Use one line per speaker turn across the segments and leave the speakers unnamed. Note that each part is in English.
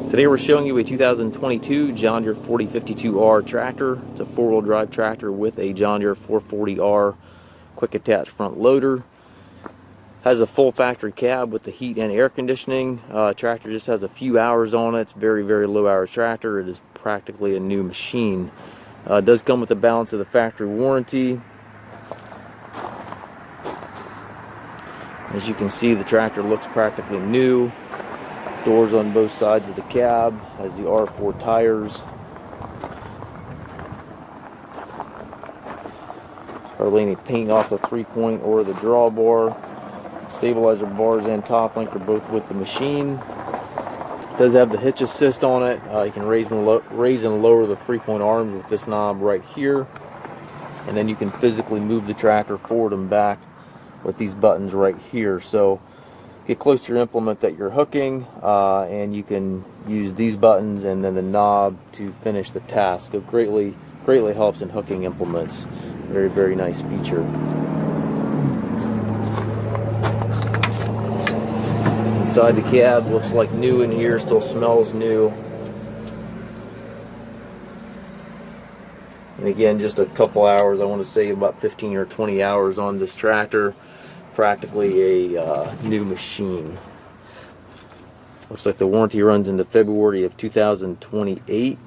Today we're showing you a 2022 John Deere 4052R tractor. It's a four-wheel drive tractor with a John Deere 440R quick attach front loader. Has a full factory cab with the heat and air conditioning. Tractor just has a few hours on it. It's very low hours tractor. It is practically a new machine. It does come with the balance of the factory warranty. As you can see, the tractor looks practically new. Doors on both sides of the cab, has the R4 tires. Hardly any paint off the 3-point or the drawbar. Stabilizer bars and top link are both with the machine. It does have the Hitch Assist on it. You can raise and lower the 3-point arms with this knob right here. And then you can physically move the tractor forward and back with these buttons right here. So get close to your implement that you're hooking, and you can use these buttons and then the knob to finish the task. It greatly helps in hooking implements. Very nice feature. Inside the cab looks like new in here, still smells new. And again, just a couple hours, I want to say about 15 or 20 hours on this tractor. Practically a new machine. Looks like the warranty runs into February of 2028.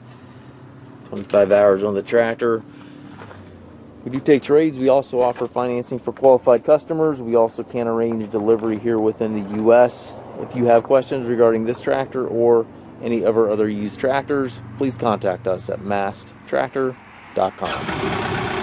25 hours on the tractor. We do take trades. We also offer financing for qualified customers. We also can arrange delivery here within the U.S. If you have questions regarding this tractor or any of our other used tractors, please contact us at masttractor.com.